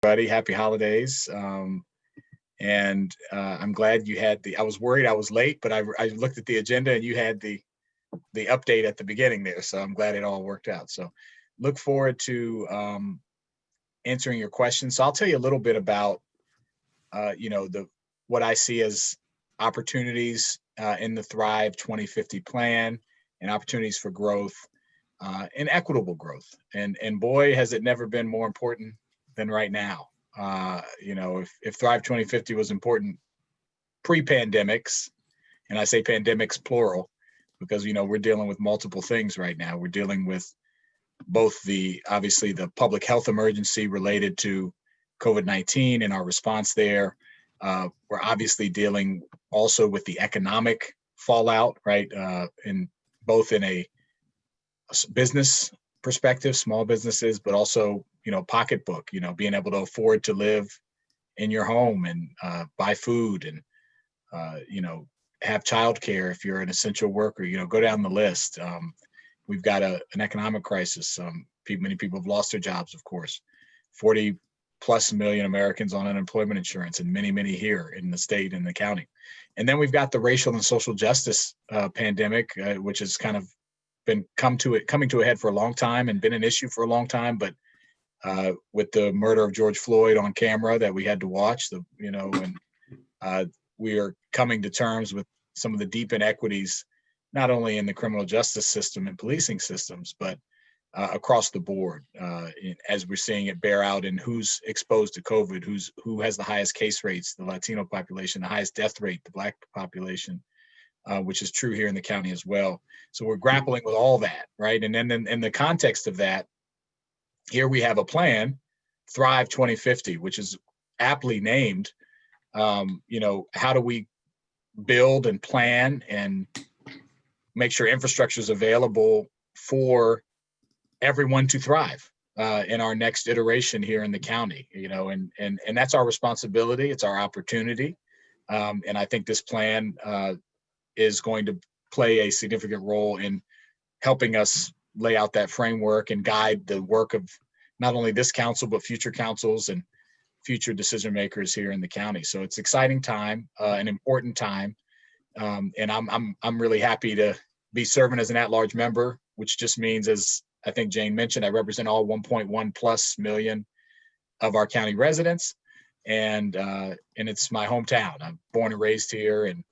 Buddy. Happy holidays. I'm glad you had I was worried I was late, but I looked at the agenda and you had the update at the beginning there. So I'm glad it all worked out. So look forward to answering your questions. So I'll tell you a little bit about, what I see as opportunities in the Thrive 2050 plan and opportunities for growth and equitable growth. And boy, has it never been more important than right now. If Thrive 2050 was important pre-pandemics, and I say pandemics plural, because we're dealing with multiple things right now. We're dealing with both obviously the public health emergency related to COVID-19 and our response there. We're obviously dealing also with the economic fallout, right? In a business perspective, small businesses, but also, pocketbook, being able to afford to live in your home and buy food and, have childcare if you're an essential worker, go down the list. We've got an economic crisis. Many people have lost their jobs, of course. 40 plus million Americans on unemployment insurance, and many, many here in the state and the county. And then we've got the racial and social justice pandemic, which has kind of been coming to a head for a long time and been an issue for a long time. But with the murder of George Floyd on camera that we had to watch, we are coming to terms with some of the deep inequities, not only in the criminal justice system and policing systems, but across the board, as we're seeing it bear out in who's exposed to COVID, who has the highest case rates, the Latino population, the highest death rate, the Black population, which is true here in the county as well. So we're grappling with all that, right? And then in the context of that, here we have a plan, Thrive 2050, which is aptly named. How do we build and plan and make sure infrastructure is available for everyone to thrive in our next iteration here in the county, and that's our responsibility. It's our opportunity. And I think this plan is going to play a significant role in helping us lay out that framework and guide the work of not only this council, but future councils and future decision makers here in the county. So it's an exciting time, an important time. And I'm really happy to be serving as an at-large member, which just means, as I think Jane mentioned, I represent all 1.1 plus million of our county residents. And it's my hometown. I'm born and raised here and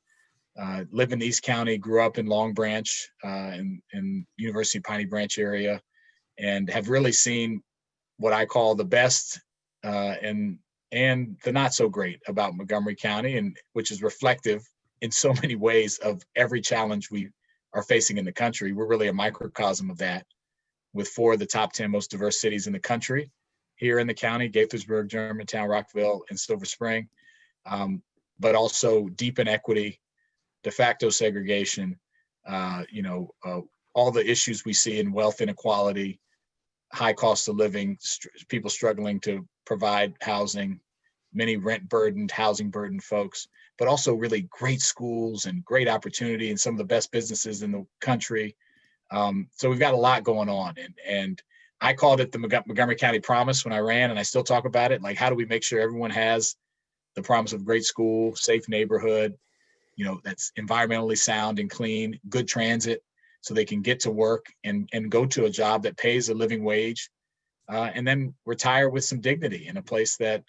live in East County, grew up in Long Branch, in University of Piney Branch area, and have really seen what I call the best and the not so great about Montgomery County, and which is reflective in so many ways of every challenge we are facing in the country. We're really a microcosm of that, with 4 of the top 10 most diverse cities in the country here in the county: Gaithersburg, Germantown, Rockville, and Silver Spring. But also deep inequity, de facto segregation, all the issues we see in wealth inequality, high cost of living, people struggling to provide housing, many rent-burdened, housing-burdened folks, but also really great schools and great opportunity and some of the best businesses in the country. So we've got a lot going on. And I called it the Montgomery County Promise when I ran, and I still talk about it. Like, how do we make sure everyone has the promise of great school, safe neighborhood, that's environmentally sound and clean, good transit, so they can get to work and go to a job that pays a living wage, and then retire with some dignity in a place that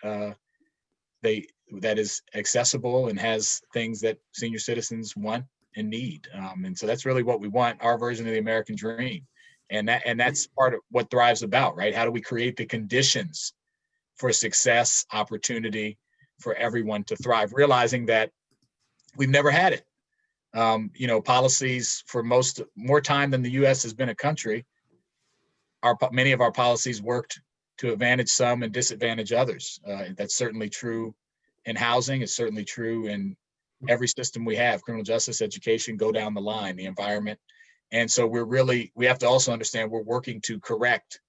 is accessible and has things that senior citizens want and need. And so that's really what we want, our version of the American dream. And that's part of what Thrive's about, right? How do we create the conditions for success, opportunity for everyone to thrive, realizing that we've never had it. Policies for more time than the U.S. has been a country, many of our policies worked to advantage some and disadvantage others. That's certainly true in housing. It's certainly true in every system we have: criminal justice, education, go down the line, the environment. And so we have to also understand we're working to correct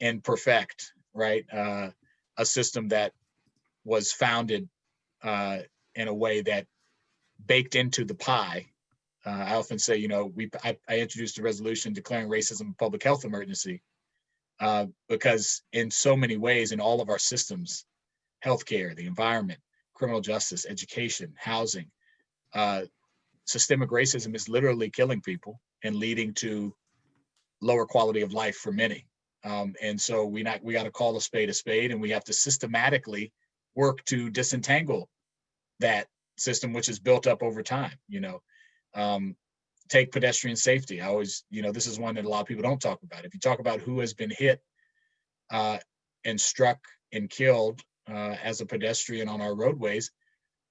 and perfect, right, a system that was founded in a way that baked into the pie. I often say, I introduced a resolution declaring racism a public health emergency because in so many ways in all of our systems, healthcare, the environment, criminal justice, education, housing. Systemic racism is literally killing people and leading to lower quality of life for many. And so we got to call a spade, and we have to systematically work to disentangle that system, which is built up over time. Take pedestrian safety. I always, this is one that a lot of people don't talk about. If you talk about who has been hit and struck and killed as a pedestrian on our roadways,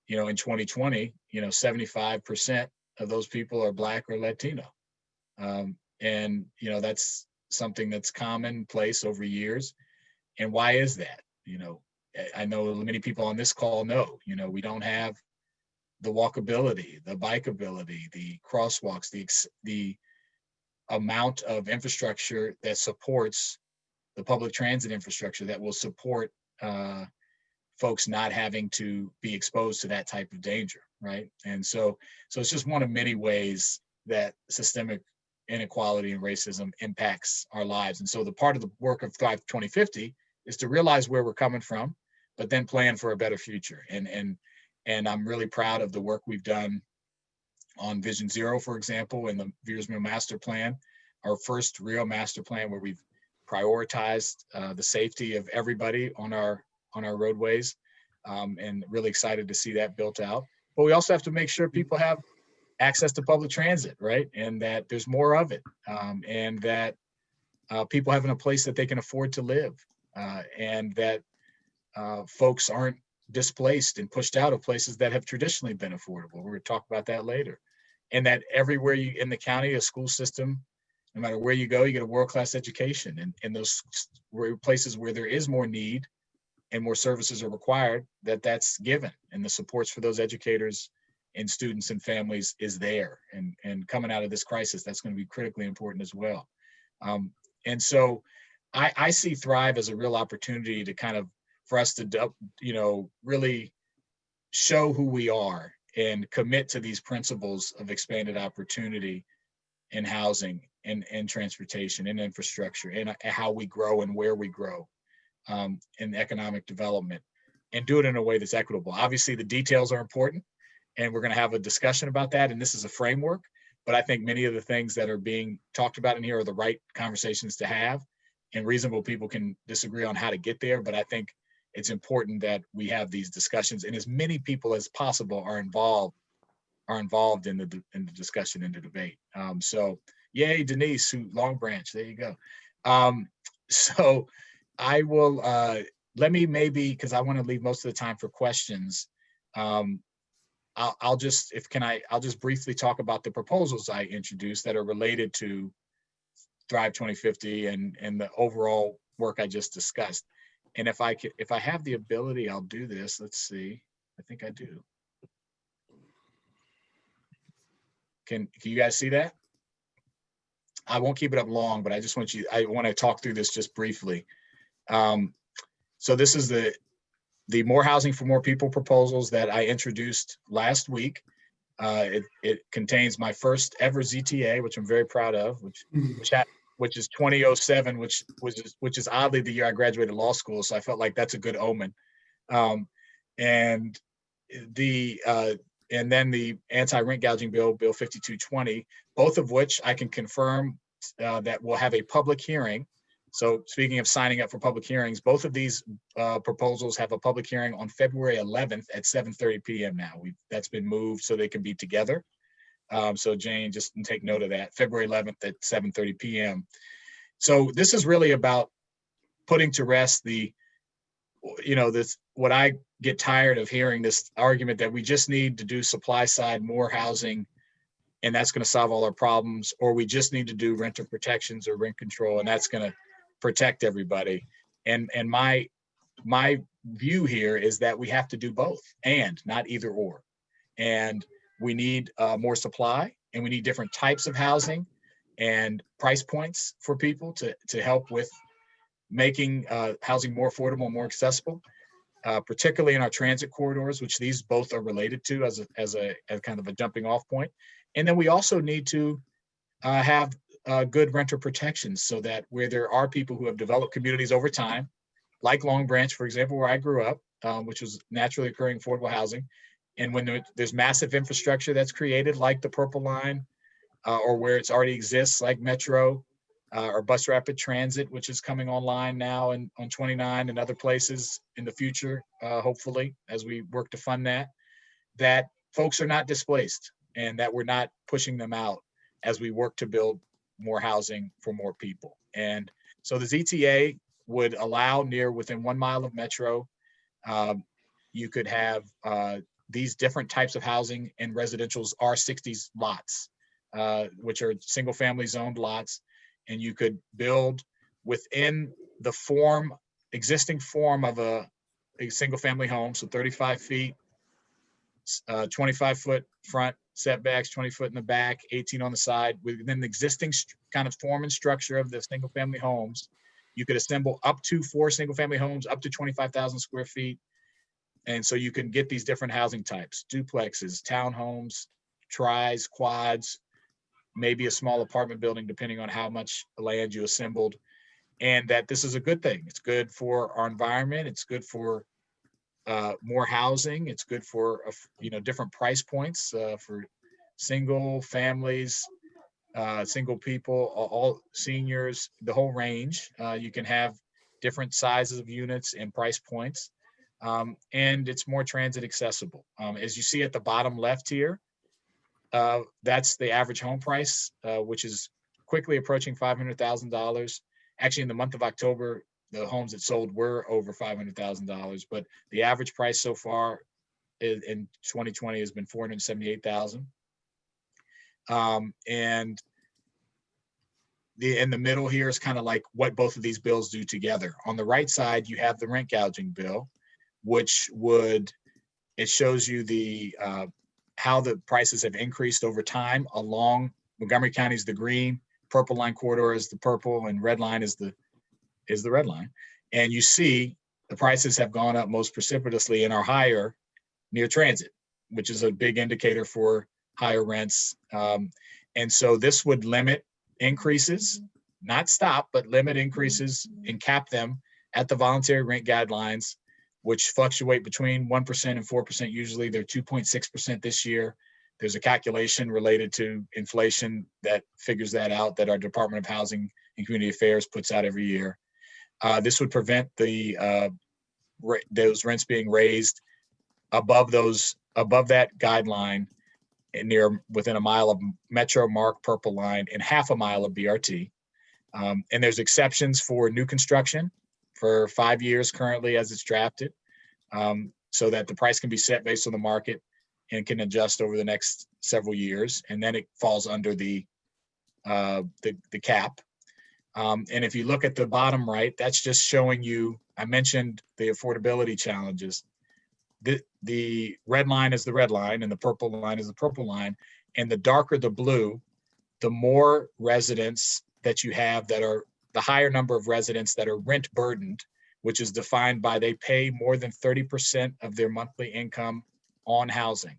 in 2020, 75% of those people are Black or Latino. And, that's something that's commonplace over years. And why is that? I know many people on this call know, we don't have the walkability, the bikeability, the crosswalks, the amount of infrastructure that supports the public transit infrastructure that will support folks not having to be exposed to that type of danger, right? And so it's just one of many ways that systemic inequality and racism impacts our lives. And so the part of the work of Thrive 2050 is to realize where we're coming from, but then plan for a better future. And I'm really proud of the work we've done on Vision Zero, for example, and the Viersmill Master Plan, our first real master plan where we've prioritized the safety of everybody on our roadways, and really excited to see that built out. But we also have to make sure people have access to public transit, right? And that there's more of it, and that people have a place that they can afford to live, and that folks aren't displaced and pushed out of places that have traditionally been affordable. We're going to talk about that later. And that everywhere in the county, a school system, no matter where you go, you get a world-class education. And those places where there is more need and more services are required, that's given. And the supports for those educators and students and families is there. And coming out of this crisis, that's going to be critically important as well. And so I see Thrive as a real opportunity to for us to, really show who we are and commit to these principles of expanded opportunity in housing and transportation and infrastructure and how we grow and where we grow in economic development, and do it in a way that's equitable. Obviously, the details are important, and we're going to have a discussion about that. And this is a framework, but I think many of the things that are being talked about in here are the right conversations to have, and reasonable people can disagree on how to get there. But I think it's important that we have these discussions, and as many people as possible are involved in the discussion and the debate. So yay, Denise, Long Branch, there you go. So I will, let me maybe, because I want to leave most of the time for questions. I'll just briefly talk about the proposals I introduced that are related to Thrive 2050 and the overall work I just discussed. And if I have the ability, I'll do this. Let's see. I think I do. Can you guys see that? I won't keep it up long, but I want to talk through this just briefly. So this is the More Housing for More People proposals that I introduced last week. It contains my first ever ZTA, which I'm very proud of, which is 2007, which is oddly the year I graduated law school. So I felt like that's a good omen. And then the anti-rent gouging bill, Bill 5220, both of which I can confirm that will have a public hearing. So speaking of signing up for public hearings, both of these proposals have a public hearing on February 11th at 7:30 p.m. now. That's been moved so they can be together. So Jane, just take note of that, February 11th at 7:30 p.m. So this is really about putting to rest what I get tired of hearing, this argument that we just need to do supply side more housing and that's going to solve all our problems, or we just need to do renter protections or rent control and that's going to protect everybody. And my view here is that we have to do both, and not either or. And we need more supply, and we need different types of housing and price points for people to help with making housing more affordable, more accessible, particularly in our transit corridors, which these both are related to as a kind of a jumping off point. And then we also need to have good renter protections so that where there are people who have developed communities over time, like Long Branch, for example, where I grew up, which was naturally occurring affordable housing. And when there's massive infrastructure that's created, like the Purple Line, or where it's already exists, like Metro, or Bus Rapid Transit, which is coming online now and on 29 and other places in the future, hopefully, as we work to fund that, that folks are not displaced and that we're not pushing them out as we work to build more housing for more people. And so the ZTA would allow within 1 mile of Metro, you could have these different types of housing in residential's R60 lots, which are single family zoned lots. And you could build within the existing form of a single family home. So 35 feet, 25-foot front setbacks, 20 foot in the back, 18 on the side. Within the existing kind of form and structure of the single family homes, you could assemble up to 4 single family homes, up to 25,000 square feet. And so you can get these different housing types: duplexes, townhomes, tris, quads, maybe a small apartment building, depending on how much land you assembled. And that this is a good thing. It's good for our environment. It's good for more housing. It's good for different price points for single families, single people, all seniors, the whole range. You can have different sizes of units and price points. And it's more transit accessible. As you see at the bottom left here, that's the average home price, which is quickly approaching $500,000. Actually, in the month of October, the homes that sold were over $500,000, but the average price so far in 2020 has been $478,000. And in the middle here is kind of like what both of these bills do together. On the right side, you have the rent gouging bill, which it shows you the how the prices have increased over time along Montgomery County is the green, Purple Line corridor is the purple, and red line is the red line. And you see the prices have gone up most precipitously and are higher near transit, which is a big indicator for higher rents. And so this would limit increases, not stop, but limit increases and cap them at the voluntary rent guidelines, which fluctuate between 1% and 4%. Usually they're 2.6% this year. There's a calculation related to inflation that figures that out, that our Department of Housing and Community Affairs puts out every year. This would prevent those rents being raised above that guideline and within a mile of Metro, MARC, Purple Line, and half a mile of BRT. And there's exceptions for new construction for 5 years currently as it's drafted, so that the price can be set based on the market and can adjust over the next several years. And then it falls under the cap. And if you look at the bottom right, that's just showing you, I mentioned the affordability challenges. The red line is the red line and the purple line is the purple line. And the darker the blue, the more residents that you have that are, the higher number of residents that are rent burdened, which is defined by they pay more than 30% of their monthly income on housing.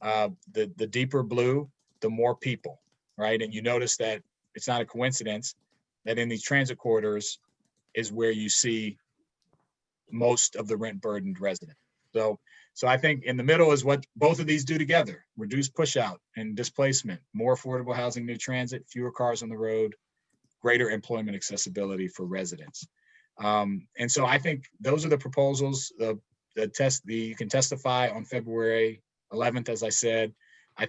The deeper blue, the more people, right? And you notice that it's not a coincidence that in these transit corridors is where you see most of the rent burdened residents. So I think in the middle is what both of these do together: reduce push out and displacement, more affordable housing near transit, fewer cars on the road, greater employment accessibility for residents. And so I think those are the proposals. You can testify on February 11th, as I said. I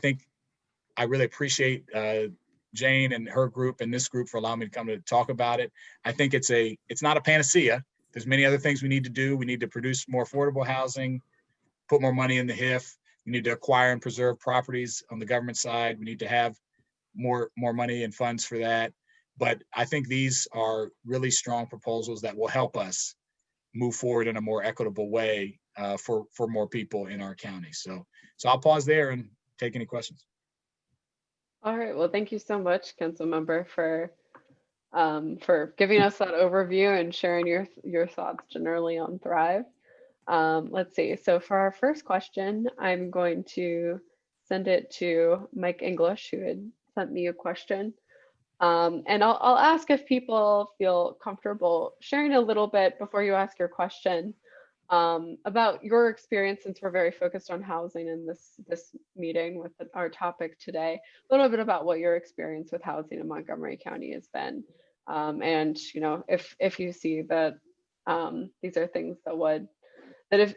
really appreciate Jane and her group and this group for allowing me to come to talk about it. I think it's not a panacea. There's many other things we need to do. We need to produce more affordable housing, put more money in the HIF. We need to acquire and preserve properties on the government side. We need to have more money and funds for that. But I think these are really strong proposals that will help us move forward in a more equitable way for more people in our county. So I'll pause there and take any questions. All right. Well, thank you so much, Councilmember, for giving us that overview and sharing your thoughts generally on Thrive. Let's see. So for our first question, I'm going to send it to Mike English, who had sent me a question. And I'll ask if people feel comfortable sharing a little bit before you ask your question about your experience, since we're very focused on housing in this meeting with our topic today, a little bit about what your experience with housing in Montgomery County has been. And if you see that these are things that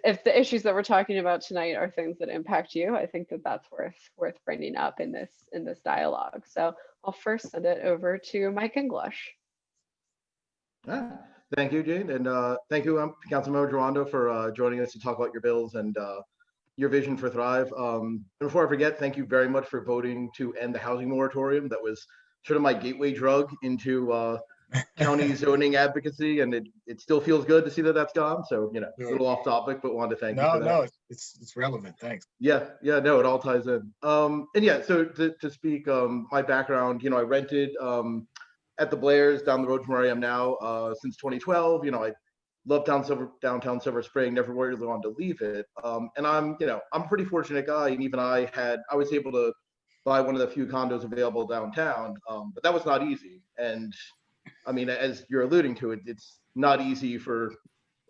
if the issues that we're talking about tonight are things that impact you, I think that that's worth bringing up in this dialogue. So I'll first send it over to Mike English. Ah, thank you, Jane, and thank you, Councilmember Jawando, for joining us to talk about your bills and your vision for Thrive. And before I forget, thank you very much for voting to end the housing moratorium. That was sort of my gateway drug into county zoning advocacy, and it still feels good to see that that's gone. So, a little off topic, but wanted to thank you for that. No, it's relevant. Thanks. Yeah, no, it all ties in. And yeah, so to speak, my background, I rented at the Blairs down the road from where I am now since 2012. I love downtown Silver Spring, never really wanted to leave it. And I'm a pretty fortunate guy, and even I was able to buy one of the few condos available downtown, but that was not easy. And I mean, as you're alluding to, it's not easy for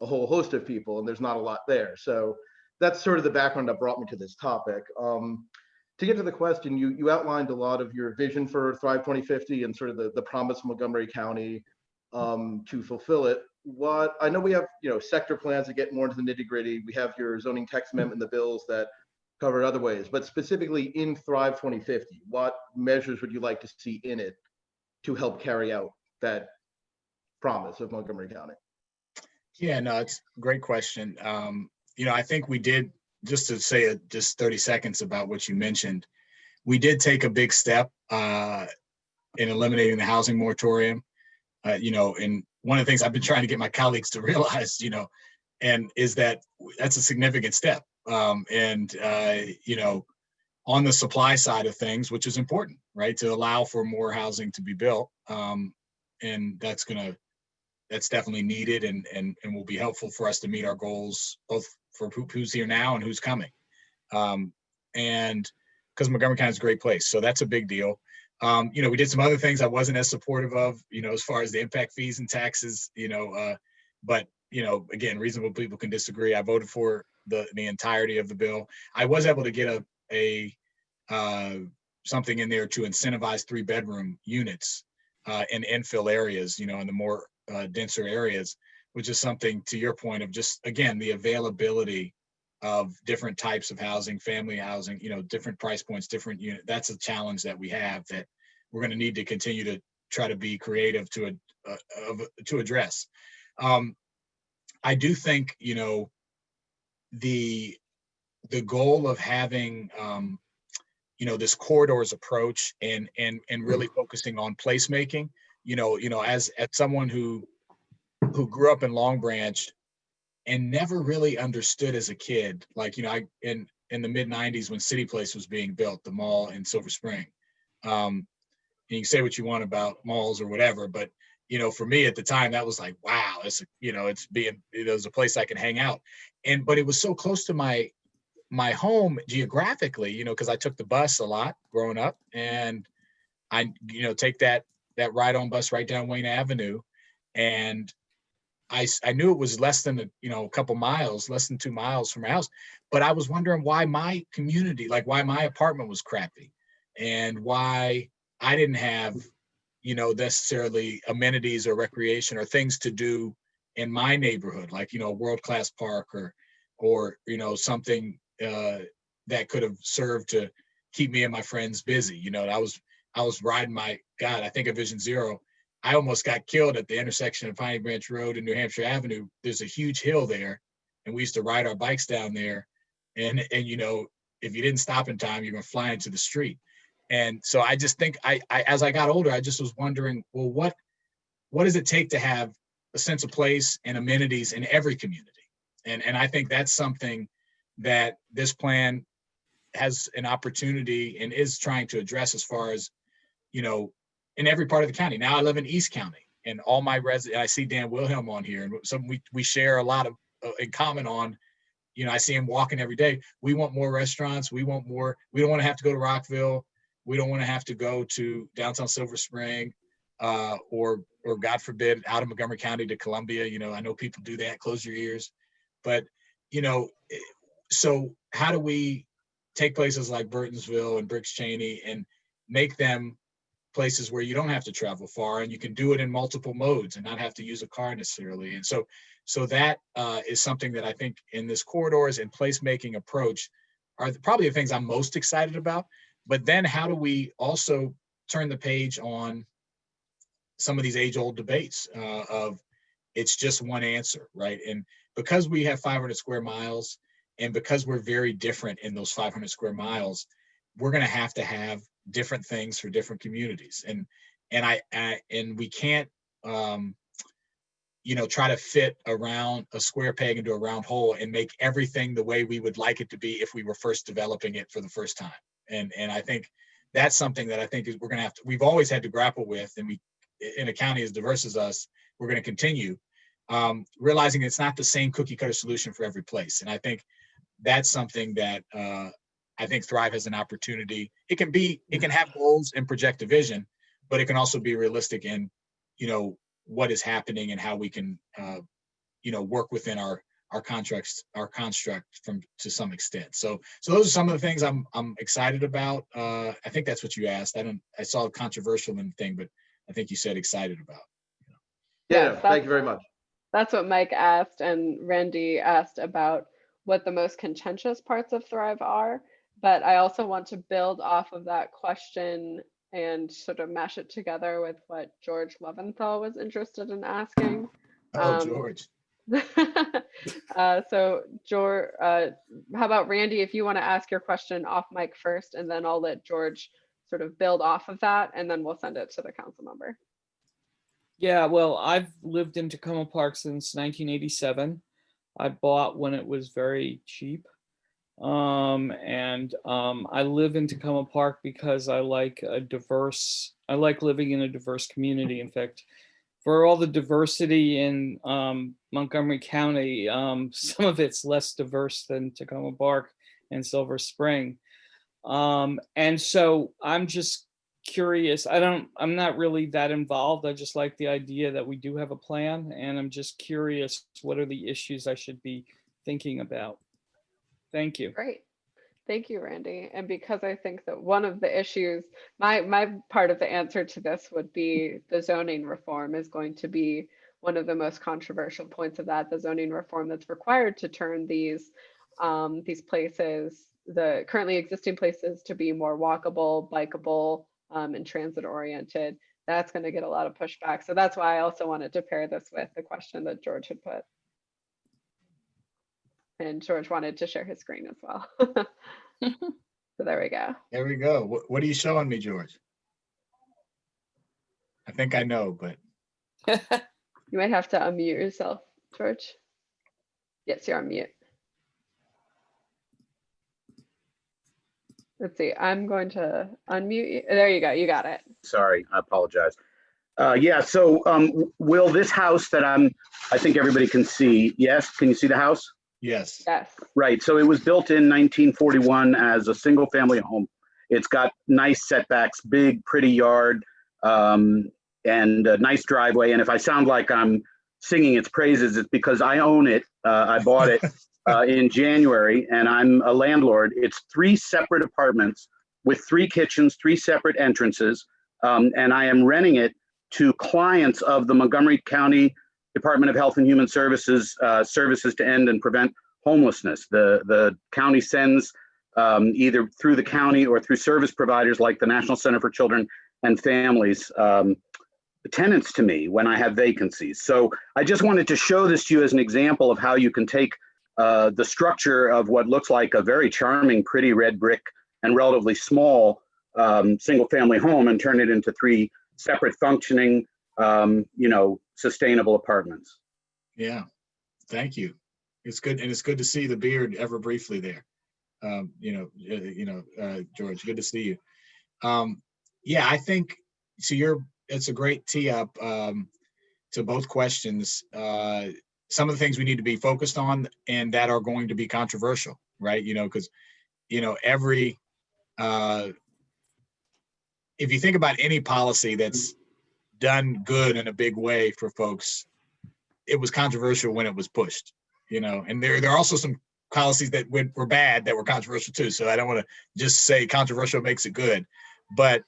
a whole host of people, and there's not a lot there. So that's sort of the background that brought me to this topic. To get to the question, you outlined a lot of your vision for Thrive 2050 and sort of the promise of Montgomery County to fulfill it. What I know, we have sector plans that get more into the nitty gritty. We have your zoning text amendment and the bills that cover other ways, but specifically in Thrive 2050, what measures would you like to see in it to help carry out that promise of Montgomery County? Yeah, no, it's a great question. I think we did, just to say just 30 seconds about what you mentioned, we did take a big step in eliminating the housing moratorium. And one of the things I've been trying to get my colleagues to realize, and is that that's a significant step. On the supply side of things, which is important, right, to allow for more housing to be built. And that's definitely needed and will be helpful for us to meet our goals, both for who's here now and who's coming. And because Montgomery County is a great place. So that's a big deal. We did some other things I wasn't as supportive of, as far as the impact fees and taxes, but again, reasonable people can disagree. I voted for the entirety of the bill. I was able to get a something in there to incentivize 3-bedroom units in infill areas, in the more denser areas, which is something, to your point, of just, again, the availability of different types of housing, family housing, different price points, different unit. That's a challenge that we have that we're going to need to continue to try to be creative to address. I do think, the goal of having, this corridors approach and really focusing on placemaking, as someone who grew up in Long Branch and never really understood as a kid, like, in the mid 90s when City Place was being built, the mall in Silver Spring. And you can say what you want about malls or whatever, but, for me at the time, that was like, wow, it's a place I can hang out. But it was so close to my home geographically, because I took the bus a lot growing up, and I, take that ride-on bus right down Wayne Avenue. And I knew it was less than a couple miles, less than 2 miles from my house, but I was wondering why my community, like why my apartment was crappy and why I didn't have, necessarily amenities or recreation or things to do in my neighborhood, like, a world-class park or something that could have served to keep me and my friends busy. I was riding I think of Vision Zero. I almost got killed at the intersection of Piney Branch Road and New Hampshire Avenue. There's a huge hill there, and we used to ride our bikes down there. And if you didn't stop in time, you're gonna fly into the street. And so I just think I as I got older, I just was wondering, well, what does it take to have a sense of place and amenities in every community? And I think that's something that this plan has an opportunity and is trying to address, as far as, in every part of the county. Now I live in East County, and all my residents, I see Dan Wilhelm on here, and something we share a lot of in common on. I see him walking every day. We want more restaurants. We want more. We don't want to have to go to Rockville. We don't want to have to go to downtown Silver Spring, or God forbid, out of Montgomery County to Columbia. I know people do that. Close your ears. But, you know, so how do we take places like Burtonsville and Bricks Cheney and make them places where you don't have to travel far and you can do it in multiple modes and not have to use a car necessarily? And so that is something that I think in this corridors and placemaking approach are probably the things I'm most excited about. But then how do we also turn the page on some of these age-old debates of it's just one answer, right? And because we have 500 square miles and because we're very different in those 500 square miles, we're going to have different things for different communities. And we can't, try to fit around a square peg into a round hole and make everything the way we would like it to be if we were first developing it for the first time. And I think that's something that I think is we've always had to grapple with, and we, in a county as diverse as us, we're going to continue realizing it's not the same cookie cutter solution for every place. And I think that's something that I think Thrive has an opportunity. It can have goals and project a vision, but it can also be realistic in, what is happening and how we can, work within our construct to some extent. So those are some of the things I'm excited about. I think that's what you asked. I saw a controversial thing, but I think you said excited about. Yeah, Yes, thank you very much. That's what Mike asked, and Randy asked about what the most contentious parts of Thrive are. But I also want to build off of that question and sort of mash it together with what George Leventhal was interested in asking. Oh, George. So George, how about Randy, if you want to ask your question off mic first, and then I'll let George sort of build off of that, and then we'll send it to the council member. Yeah, well, I've lived in Tacoma Park since 1987. I bought when it was very cheap. I live in Tacoma Park because I like living in a diverse community. In fact, for all the diversity in Montgomery County, some of it's less diverse than Tacoma Park and Silver Spring. And so I'm just curious. I'm not really that involved. I just like the idea that we do have a plan, and I'm just curious, what are the issues I should be thinking about? Thank you. Great. Thank you, Randy. And because I think that one of the issues, my part of the answer to this would be the zoning reform is going to be one of the most controversial points of that, the zoning reform that's required to turn these places, the currently existing places, to be more walkable, bikeable, and transit oriented. That's going to get a lot of pushback. So that's why I also wanted to pair this with the question that George had put. And George wanted to share his screen as well. So there we go. There we go. What are you showing me, George? I think I know, but. You might have to unmute yourself, George. Yes, you're on mute. Let's see, I'm going to unmute you. There you go, you got it. Sorry, I apologize. Yeah, so Will, this house that I think everybody can see, yes, can you see the house? Yes. Yes. Right, so it was built in 1941 as a single family home. It's got nice setbacks, big, pretty yard, and a nice driveway. And if I sound like I'm singing its praises, it's because I own it. I bought it in January, and I'm a landlord. It's 3 separate apartments with 3 kitchens, 3 separate entrances, and I am renting it to clients of the Montgomery County Department of Health and Human Services, services to end and prevent homelessness. The county sends either through the county or through service providers like the National Center for Children and Families, tenants to me when I have vacancies. So I just wanted to show this to you as an example of how you can take the structure of what looks like a very charming, pretty red brick and relatively small single family home and turn it into 3 separate functioning, sustainable apartments. Yeah, thank you. It's good, and it's good to see the beard ever briefly there. George, good to see you. Yeah, I think so. It's a great tee up to both questions. Some of the things we need to be focused on and that are going to be controversial, right? Because if you think about any policy that's done good in a big way for folks, it was controversial when it was pushed, you know, and there are also some policies that were bad that were controversial too. So I don't want to just say controversial makes it good, but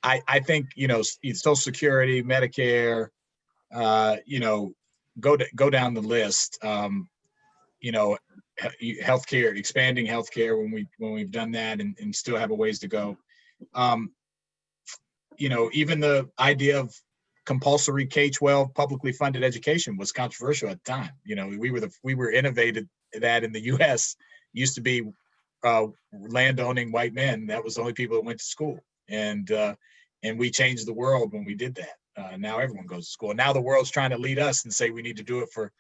I think, you know, Social Security, Medicare, you know, go down the list. You know, healthcare, expanding healthcare when we've done that and still have a ways to go. You know, even the idea of compulsory K-12 publicly funded education was controversial at the time. You know, we were innovated that in the U.S. Used to be landowning white men. That was the only people that went to school, and we changed the world when we did that. Now everyone goes to school. Now the world's trying to lead us and say we need to do it for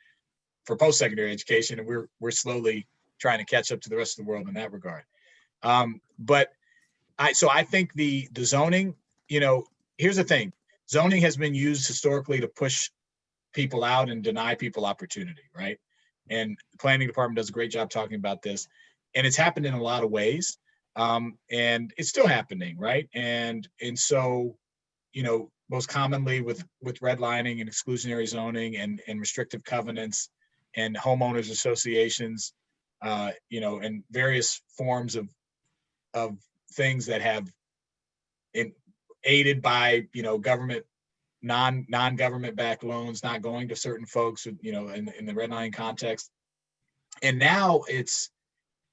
post-secondary education, and we're slowly trying to catch up to the rest of the world in that regard. But I think the zoning, you know, here's the thing. Zoning has been used historically to push people out and deny people opportunity, right? And the planning department does a great job talking about this. And it's happened in a lot of ways. And it's still happening, right? And so, you know, most commonly with redlining and exclusionary zoning and restrictive covenants and homeowners associations, you know, and various forms of things that have aided by, you know, government, non-government backed loans not going to certain folks, you know, in the redlining context. And now it's,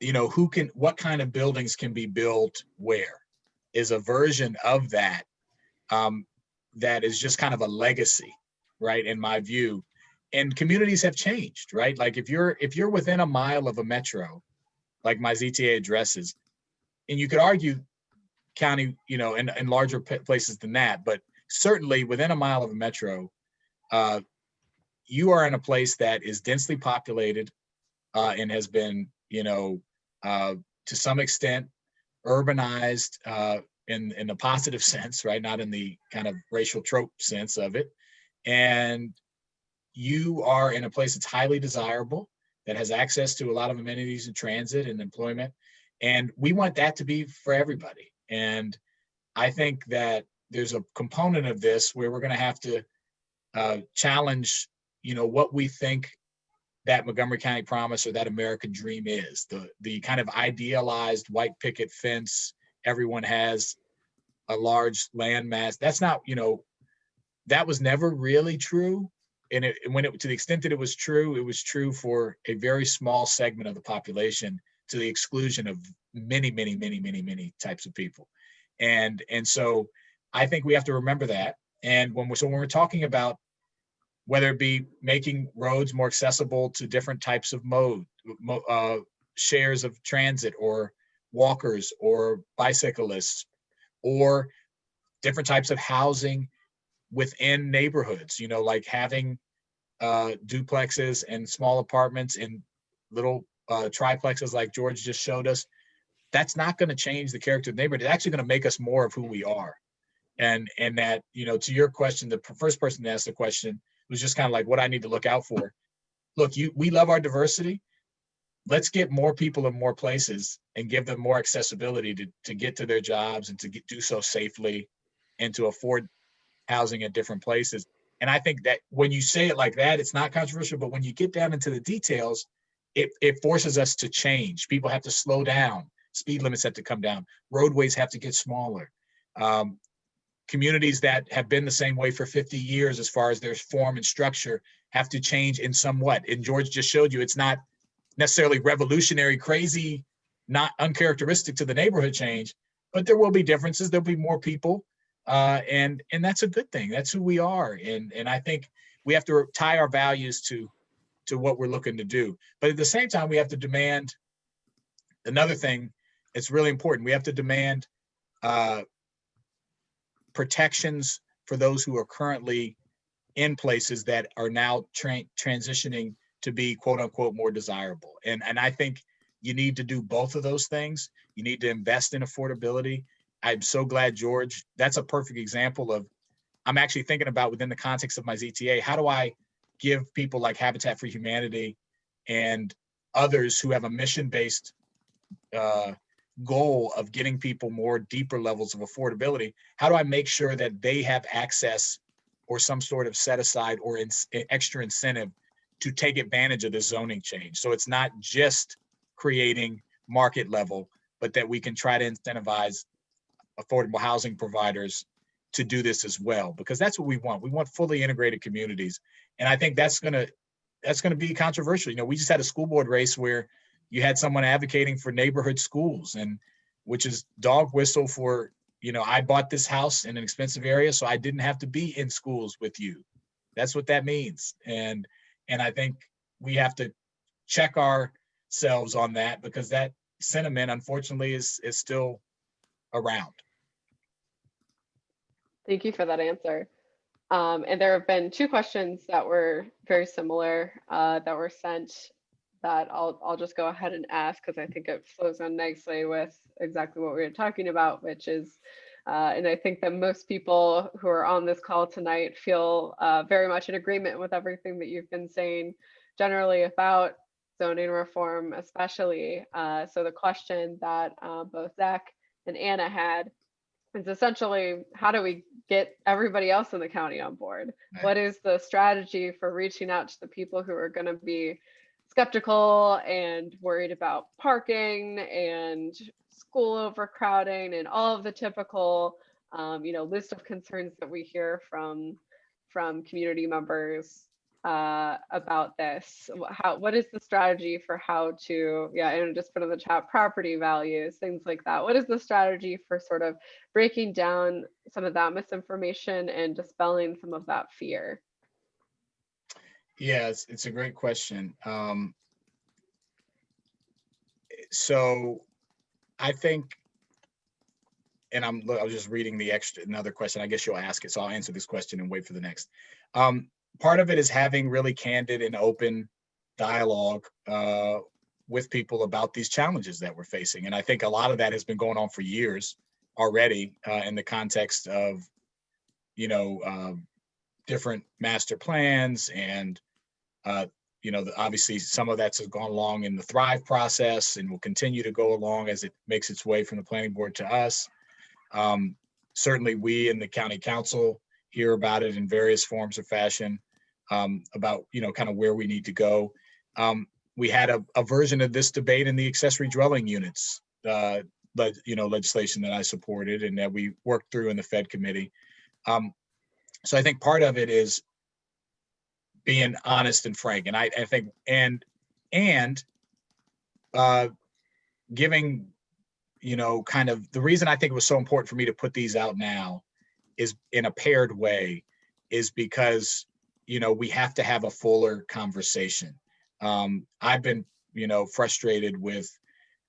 you know, what kind of buildings can be built where is a version of that that is just kind of a legacy, right, in my view. And communities have changed, right? Like if you're within a mile of a metro, like my ZTA addresses, and you could argue county, you know, and larger places than that, but certainly within a mile of a metro, you are in a place that is densely populated and has been, you know, to some extent urbanized in a positive sense, right? Not in the kind of racial trope sense of it. And you are in a place that's highly desirable, that has access to a lot of amenities and transit and employment. And we want that to be for everybody. And I think that there's a component of this where we're going to have to challenge, you know, what we think that Montgomery County promise or that American dream is. The kind of idealized white picket fence, everyone has a large land mass. That's not, you know, that was never really true. And to the extent that it was true for a very small segment of the population, to the exclusion of many, many, many, many, many types of people. And so I think we have to remember that. And when we're talking about whether it be making roads more accessible to different types of shares of transit or walkers or bicyclists, or different types of housing within neighborhoods, you know, like having duplexes and small apartments and little triplexes like George just showed us, that's not going to change the character of the neighborhood. It's actually going to make us more of who we are. And that, you know, to your question, the first person to ask the question was just kind of like what I need to look out for. Look, we love our diversity. Let's get more people in more places and give them more accessibility to get to their jobs and to do so safely and to afford housing at different places. And I think that when you say it like that, it's not controversial, but when you get down into the details, it forces us to change. People have to slow down. Speed limits have to come down. Roadways have to get smaller. Communities that have been the same way for 50 years as far as their form and structure have to change in somewhat. And George just showed you it's not necessarily revolutionary, crazy, not uncharacteristic to the neighborhood change, but there will be differences. There'll be more people. And that's a good thing. That's who we are. And I think we have to tie our values to what we're looking to do. But at the same time, we have to demand another thing. It's really important. We have to demand protections for those who are currently in places that are now transitioning to be quote unquote more desirable. And I think you need to do both of those things. You need to invest in affordability. I'm so glad, George, that's a perfect example of, I'm actually thinking about within the context of my ZTA, how do I give people like Habitat for Humanity and others who have a mission-based goal of getting people more deeper levels of affordability, how do I make sure that they have access or some sort of set aside or extra incentive to take advantage of this zoning change. So it's not just creating market level, but that we can try to incentivize affordable housing providers to do this as well, because that's what we want. We want fully integrated communities. And I think that's gonna be controversial. You know, we just had a school board race where you had someone advocating for neighborhood schools, and which is dog whistle for, you know, I bought this house in an expensive area, so I didn't have to be in schools with you. That's what that means. And I think we have to check ourselves on that, because that sentiment, unfortunately, is still around. Thank you for that answer. And there have been two questions that were very similar that were sent that I'll just go ahead and ask, because I think it flows on nicely with exactly what we were talking about, which is, and I think that most people who are on this call tonight feel very much in agreement with everything that you've been saying generally about zoning reform, especially. So the question that both Zach and Anna had is essentially, how do we get everybody else in the county on board? Right. What is the strategy for reaching out to the people who are going to be skeptical and worried about parking and school overcrowding and all of the typical, list of concerns that we hear from community members about this? What is the strategy for how to, and just put in the chat, property values, things like that. What is the strategy for sort of breaking down some of that misinformation and dispelling some of that fear? Yeah, it's a great question. So I think, and I was just reading another question. I guess you'll ask it, so I'll answer this question and wait for the next. Part of it is having really candid and open dialogue with people about these challenges that we're facing. And I think a lot of that has been going on for years already in the context of, different master plans and, obviously some of that's gone along in the Thrive process and will continue to go along as it makes its way from the planning board to us. Certainly we in the county council hear about it in various forms or fashion, about, kind of where we need to go. We had a version of this debate in the accessory dwelling units, legislation that I supported and that we worked through in the Fed committee. So I think part of it is being honest and frank. And I think, and giving, kind of the reason I think it was so important for me to put these out now is in a paired way, is because, we have to have a fuller conversation. I've been, frustrated with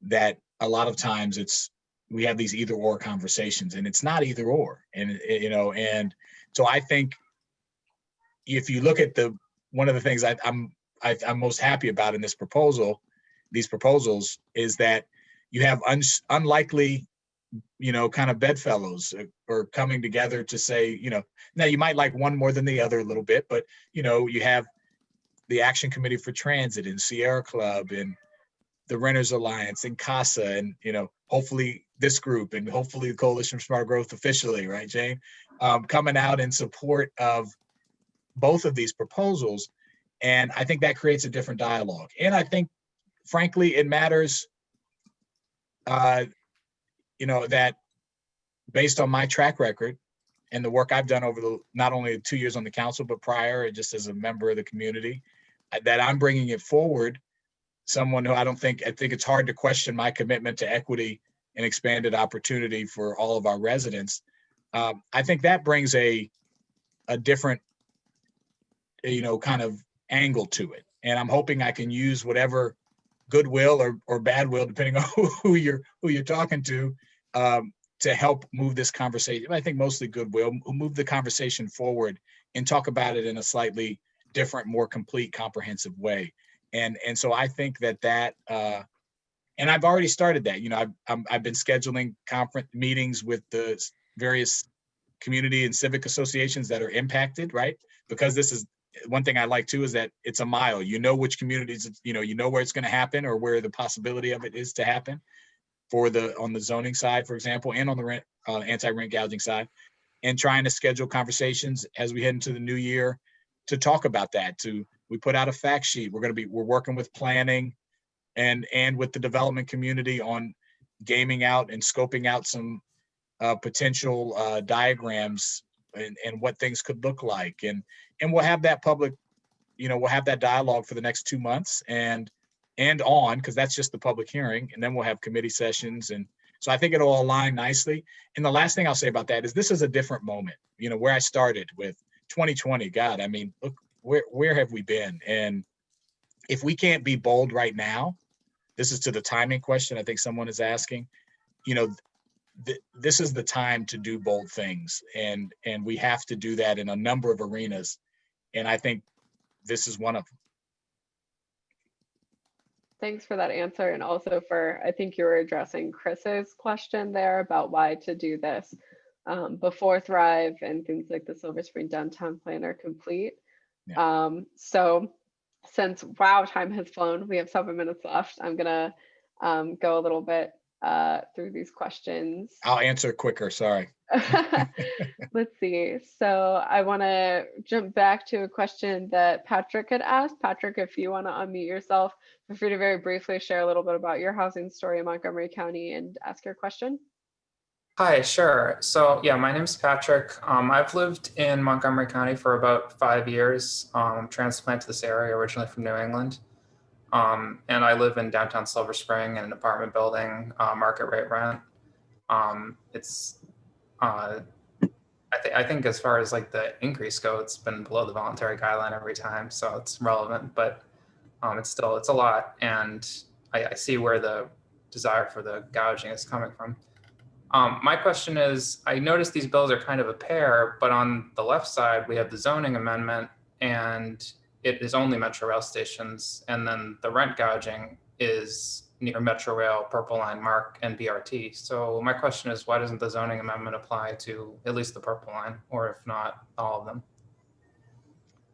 that. A lot of times we have these either or conversations, and it's not either or. And, and so I think if you look at one of the things I'm most happy about in these proposals is that you have unlikely, kind of bedfellows or coming together to say, now you might like one more than the other a little bit, but, you have the Action Committee for Transit and Sierra Club and the Renters Alliance and CASA and, hopefully this group and hopefully the Coalition for Smart Growth officially, right, Jane, coming out in support of both of these proposals. And I think that creates a different dialogue. And I think, frankly, it matters, that based on my track record and the work I've done over not only 2 years on the council, but prior, just as a member of the community, that I'm bringing it forward. Someone who I think it's hard to question my commitment to equity and expanded opportunity for all of our residents. I think that brings a different, kind of angle to it. And I'm hoping I can use whatever goodwill or bad will, depending on who you're talking to help move this conversation. I think mostly goodwill, move the conversation forward and talk about it in a slightly different, more complete, comprehensive way. And so I think that and I've already started that. I've been scheduling conference meetings with the various community and civic associations that are impacted, right? Because this is one thing I like too, is that it's a mile. Which communities, where it's going to happen or where the possibility of it is to happen on the zoning side, for example, and on the rent anti-rent gouging side, and trying to schedule conversations as we head into the new year to talk about that, to We put out a fact sheet. We're working with planning and with the development community on gaming out and scoping out some potential diagrams and what things could look like. And we'll have that public, we'll have that dialogue for the next 2 months and on, because that's just the public hearing. And then we'll have committee sessions. And so I think it'll align nicely. And the last thing I'll say about that is this is a different moment, where I started with 2020. God, I mean, look, where have we been? And if we can't be bold right now, this is to the timing question I think someone is asking, this is the time to do bold things. And we have to do that in a number of arenas. And I think this is one of them. Thanks for that answer. And also I think you were addressing Chris's question there about why to do this before Thrive and things like the Silver Spring Downtown Plan are complete. Yeah. So since, wow, time has flown, we have 7 minutes left. I'm gonna go a little bit through these questions. I'll answer quicker, sorry. Let's see. So I want to jump back to a question that Patrick had asked. Patrick, if you want to unmute yourself, feel free to very briefly share a little bit about your housing story in Montgomery County and ask your question. Hi, sure. So yeah, my name's Patrick. I've lived in Montgomery County for about 5 years. I'm transplanted to this area originally from New England. And I live in downtown Silver Spring in an apartment building, market rate rent. I think as far as like the increase go, it's been below the voluntary guideline every time, so it's relevant, but it's a lot. And I see where the desire for the gouging is coming from. My question is, I noticed these bills are kind of a pair, but on the left side, we have the zoning amendment and it is only Metro Rail stations. And then the rent gouging is near Metro Rail, Purple Line, MARC, and BRT. So my question is, why doesn't the zoning amendment apply to at least the Purple Line, or if not, all of them?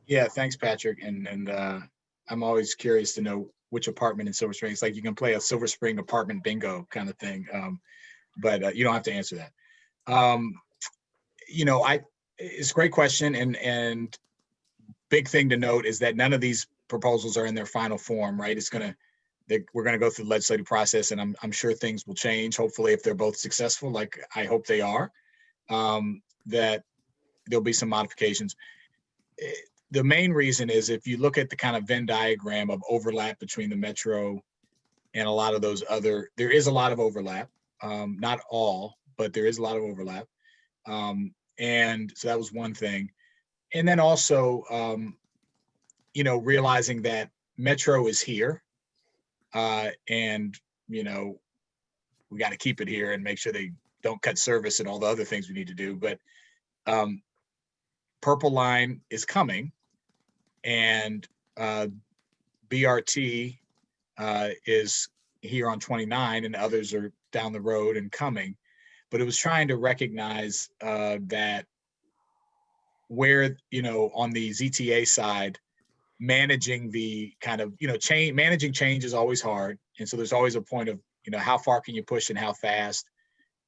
Yeah, thanks, Patrick. And I'm always curious to know which apartment in Silver Spring. It's like you can play a Silver Spring apartment bingo kind of thing, but you don't have to answer that. It's a great question, and big thing to note is that none of these proposals are in their final form, right? We're going to go through the legislative process, and I'm sure things will change. Hopefully, if they're both successful, like I hope they are, that there'll be some modifications. The main reason is if you look at the kind of Venn diagram of overlap between the Metro and a lot of those there is a lot of overlap, not all, but there is a lot of overlap. And so that was one thing. And then also, realizing that Metro is here. And we got to keep it here and make sure they don't cut service and all the other things we need to do. But Purple Line is coming, and BRT is here on 29, and others are down the road and coming. But it was trying to recognize that where on the ZTA side, managing the kind of managing change is always hard, and so there's always a point of how far can you push and how fast.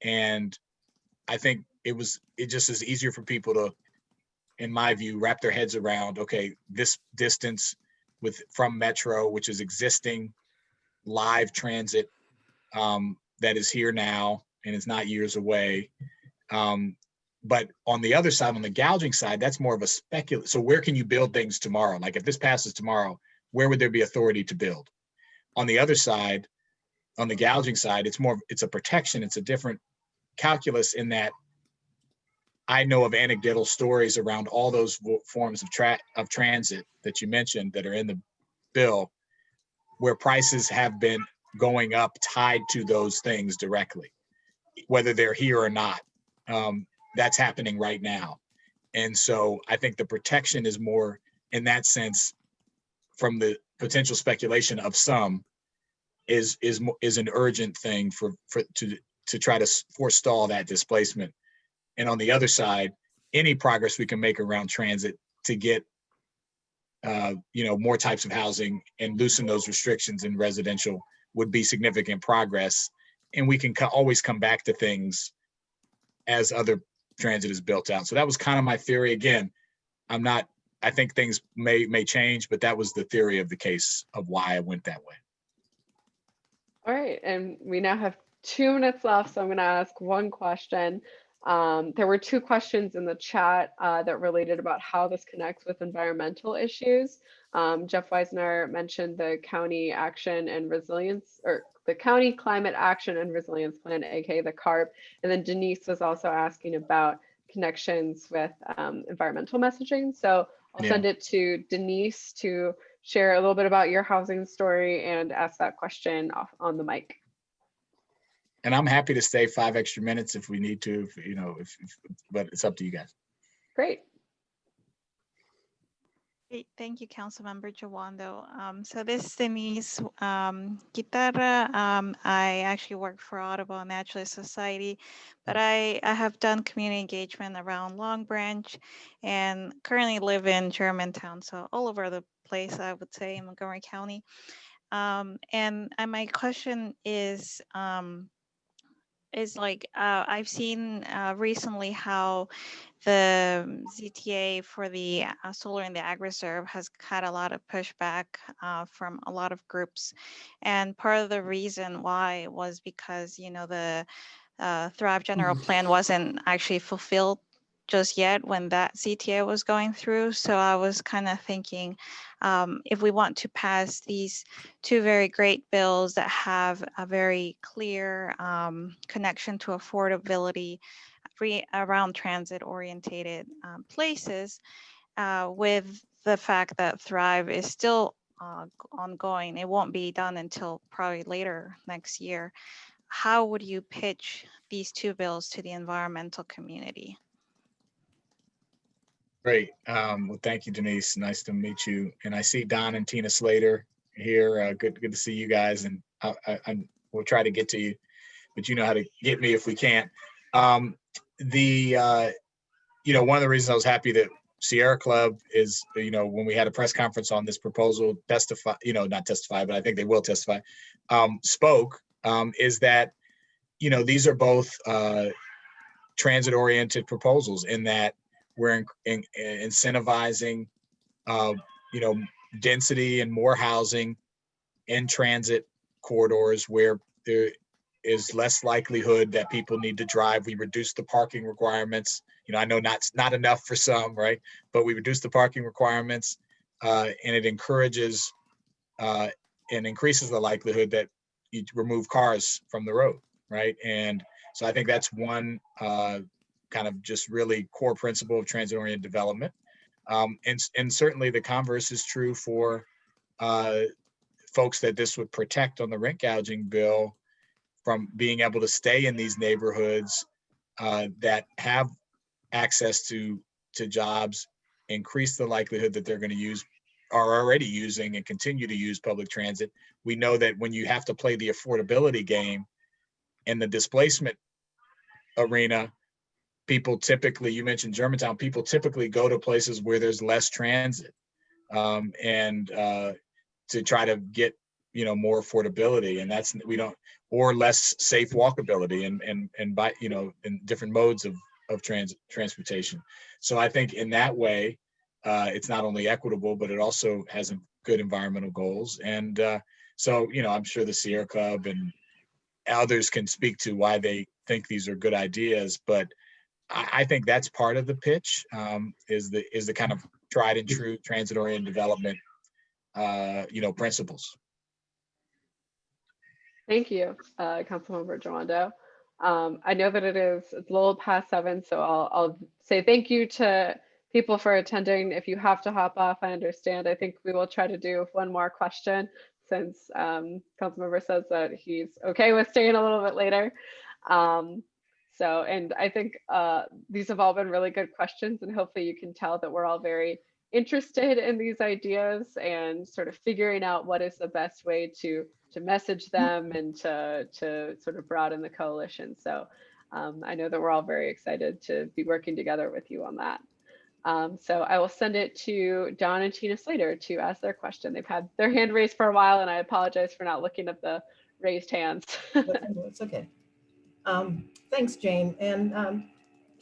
And I think it just is easier for people to, in my view, wrap their heads around, okay, this distance from Metro, which is existing live transit that is here now and is not years away. But on the other side, on the gouging side, that's more of a speculative. So where can you build things tomorrow? Like if this passes tomorrow, where would there be authority to build? On the other side, on the gouging side, it's a protection. It's a different calculus in that I know of anecdotal stories around all those forms of transit that you mentioned that are in the bill, where prices have been going up tied to those things directly, whether they're here or not. That's happening right now. And so I think the protection is more in that sense from the potential speculation of some is an urgent thing to try to forestall that displacement. And on the other side, any progress we can make around transit to get more types of housing and loosen those restrictions in residential would be significant progress. And we can always come back to things as other transit is built out. So that was kind of my theory. Again, I'm not I think things may change, but that was the theory of the case of why I went that way. All right, and we now have 2 minutes left, so I'm going to ask one question. There were 2 questions in the chat that related about how this connects with environmental issues. Jeff Weisner mentioned the county action and resilience, or the county climate action and resilience plan, aka the CARP. And then Denise was also asking about connections with environmental messaging. So I'll send it to Denise to share a little bit about your housing story and ask that question off on the mic. And I'm happy to stay 5 extra minutes if we need to, but it's up to you guys. Great. Great. Thank you, Councilmember Jawando. So this is Denise Guitarra. I actually work for Audubon Naturalist Society, but I have done community engagement around Long Branch and currently live in Germantown, so all over the place, I would say, in Montgomery County. And my question is like, I've seen recently how the ZTA for the solar in the ag reserve has had a lot of pushback from a lot of groups. And part of the reason why was because, you know, the Thrive general plan wasn't actually fulfilled just yet when that ZTA was going through. So I was kind of thinking, if we want to pass these 2 very great bills that have a very clear connection to affordability around transit orientated places, with the fact that Thrive is still ongoing, it won't be done until probably later next year. How would you pitch these 2 bills to the environmental community? Great. Well, thank you, Denise. Nice to meet you. And I see Don and Tina Slater here. Good to see you guys. And we'll try to get to you, but you know how to get me if we can't. One of the reasons I was happy that Sierra Club is, when we had a press conference on this proposal, not testify, but I think they will testify, spoke, is that, these are both transit-oriented proposals in that we're incentivizing, density and more housing in transit corridors where there is less likelihood that people need to drive. We reduce the parking requirements. I know not enough for some, right? But we reduce the parking requirements, and it encourages and increases the likelihood that you remove cars from the road, right? And so I think that's one kind of just really core principle of transit-oriented development. And certainly the converse is true for folks that this would protect on the rent gouging bill from being able to stay in these neighborhoods that have access to jobs, increase the likelihood that they're going to are already using and continue to use public transit. We know that when you have to play the affordability game in the displacement arena, people typically, you mentioned Germantown, people typically go to places where there's less transit and to try to get, more affordability, and that's, or less safe walkability and by, in different modes of transportation. So I think in that way, it's not only equitable, but it also has good environmental goals. And so, I'm sure the Sierra Club and others can speak to why they think these are good ideas, but I think that's part of the pitch, is the kind of tried and true transit-oriented development, principles. Thank you, Councilmember Jawando. I know that it's a little past 7, so I'll say thank you to people for attending. If you have to hop off, I understand. I think we will try to do one more question since Councilmember says that he's okay with staying a little bit later. And I think these have all been really good questions, and hopefully you can tell that we're all very interested in these ideas and sort of figuring out what is the best way to message them and to sort of broaden the coalition. So I know that we're all very excited to be working together with you on that. So I will send it to Don and Tina Slater to ask their question. They've had their hand raised for a while, and I apologize for not looking at the raised hands. It's okay. Thanks, Jane. And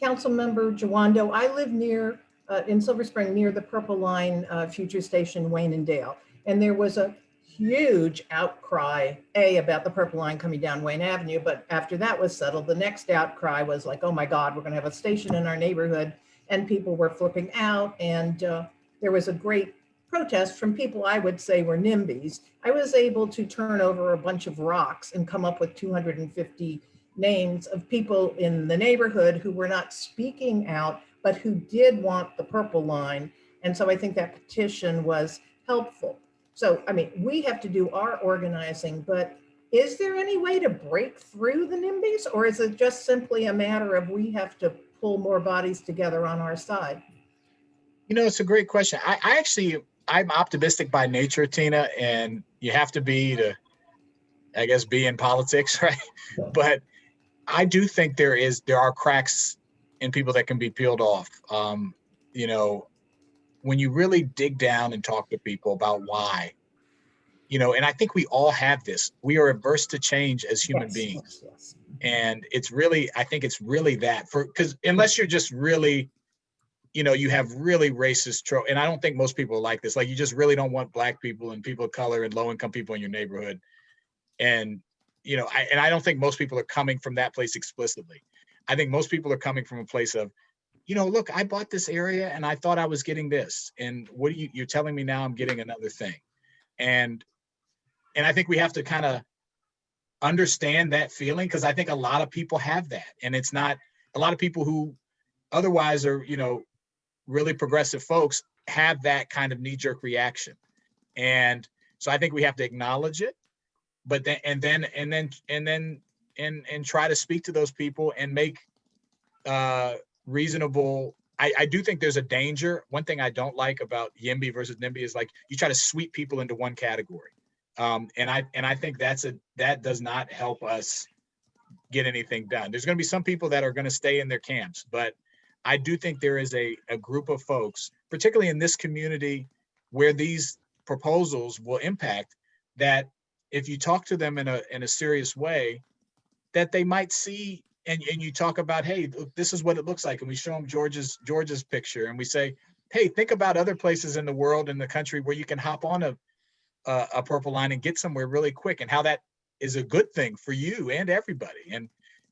Councilmember Jawando, I live near in Silver Spring near the Purple Line future station, Wayne and Dale. And there was a huge outcry, about the Purple Line coming down Wayne Avenue. But after that was settled, the next outcry was like, oh my God, we're going to have a station in our neighborhood. And people were flipping out. And there was a great protest from people I would say were NIMBYs. I was able to turn over a bunch of rocks and come up with 250 names of people in the neighborhood who were not speaking out, but who did want the Purple Line. And so I think that petition was helpful. So, I mean, we have to do our organizing, but is there any way to break through the NIMBYs, or is it just simply a matter of we have to pull more bodies together on our side? You know, it's a great question. I'm optimistic by nature, Tina, and you have to be to, I guess, be in politics, right? But I do think there are cracks in people that can be peeled off. You know, when you really dig down and talk to people about why, you know, and I think we all have this. We are averse to change as human beings. Yes. And I think it's really that, because unless you're just really, you know, you have really racist and I don't think most people are like this. Like, you just really don't want Black people and people of color and low income people in your neighborhood. And, you know, I don't think most people are coming from that place explicitly. I think most people are coming from a place of, you know, look, I bought this area and I thought I was getting this. And what you're telling me now I'm getting another thing. And I think we have to kind of understand that feeling, because I think a lot of people have that. And it's not a lot of people who otherwise are, you know, really progressive folks have that kind of knee-jerk reaction. And so I think we have to acknowledge it, but then try to speak to those people and make reasonable. I do think there's a danger. One thing I don't like about YIMBY versus NIMBY is, like, you try to sweep people into one category. And I think that does not help us get anything done. There's going to be some people that are going to stay in their camps, but I do think there is a group of folks, particularly in this community, where these proposals will impact, that if you talk to them in a serious way, that they might see, and you talk about, hey, look, this is what it looks like. And we show them George's picture, and we say, hey, think about other places in the world, in the country, where you can hop on a Purple Line and get somewhere really quick, and how that is a good thing for you and everybody.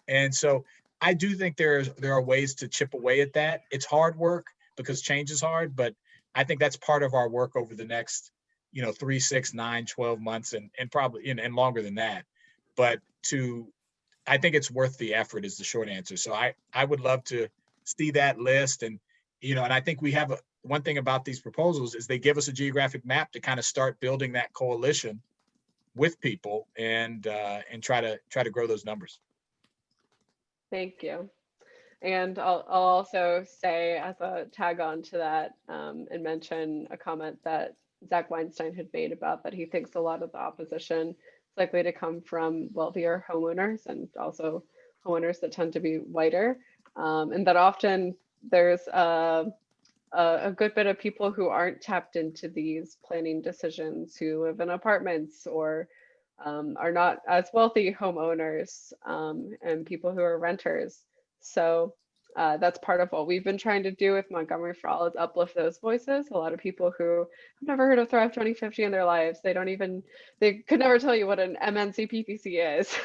And so I do think there are ways to chip away at that. It's hard work because change is hard, but I think that's part of our work over the next, you know, 3, 6, 9, 12 months, and probably and longer than that. But I think it's worth the effort is the short answer. So I would love to see that list. And, you know, and I think we have one thing about these proposals is they give us a geographic map to kind of start building that coalition with people and try to grow those numbers. Thank you. And I'll also say, as a tag on to that, and mention a comment that Zach Weinstein had made about that he thinks a lot of the opposition is likely to come from wealthier homeowners, and also homeowners that tend to be whiter, and that often there's a good bit of people who aren't tapped into these planning decisions, who live in apartments or are not as wealthy homeowners, and people who are renters. So that's part of what we've been trying to do with Montgomery for All, is uplift those voices. A lot of people who have never heard of Thrive 2050 in their lives, they could never tell you what an MNCPPC is.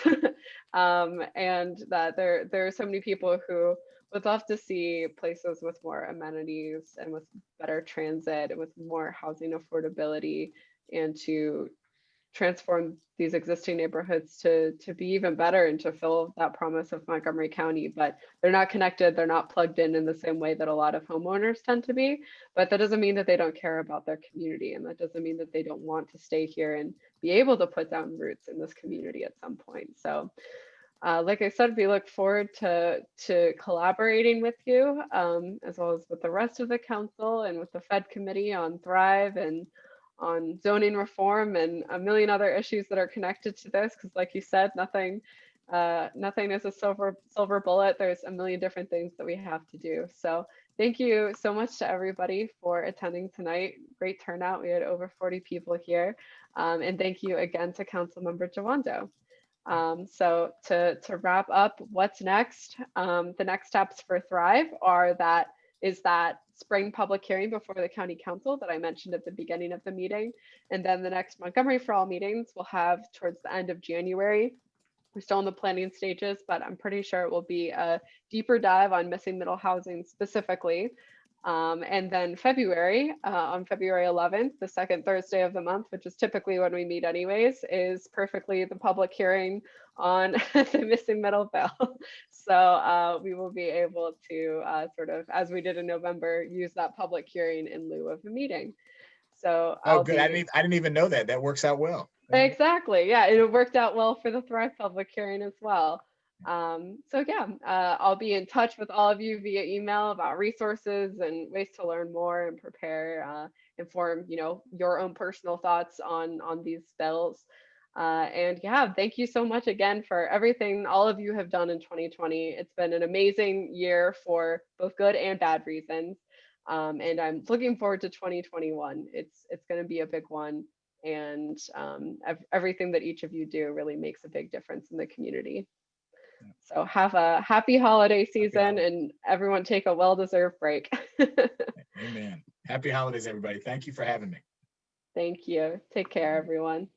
And that there are so many people who would love to see places with more amenities and with better transit and with more housing affordability, and to transform these existing neighborhoods to be even better and to fill that promise of Montgomery County. But they're not connected, they're not plugged in the same way that a lot of homeowners tend to be. But that doesn't mean that they don't care about their community, and that doesn't mean that they don't want to stay here and be able to put down roots in this community at some point. So like I said, we look forward to collaborating with you, as well as with the rest of the council and with the Fed committee on Thrive and on zoning reform and a million other issues that are connected to this. Because like you said, nothing is a silver bullet. There's a million different things that we have to do. So thank you so much to everybody for attending tonight. Great turnout. We had over 40 people here. And thank you again to Councilmember Jawando. So to wrap up, what's next? The next steps for Thrive is that spring public hearing before the county council that I mentioned at the beginning of the meeting. And then the next Montgomery for All meetings we'll have towards the end of January. We're still in the planning stages, but I'm pretty sure it will be a deeper dive on missing middle housing specifically. And then February, on February 11th, the second Thursday of the month, which is typically when we meet anyways, is perfectly the public hearing on the missing middle bill. So we will be able to sort of, as we did in November, use that public hearing in lieu of a meeting. So Oh, good. I didn't even know that. That works out well. Exactly. Yeah, it worked out well for the Thrive public hearing as well. So yeah, I'll be in touch with all of you via email about resources and ways to learn more and prepare, inform, your own personal thoughts on these bills. And yeah, thank you so much again for everything all of you have done in 2020. It's been an amazing year for both good and bad reasons. And I'm looking forward to 2021. It's going to be a big one. And everything that each of you do really makes a big difference in the community. So have a happy holiday season and everyone take a well-deserved break. Amen. Happy holidays, everybody. Thank you for having me. Thank you. Take care, everyone.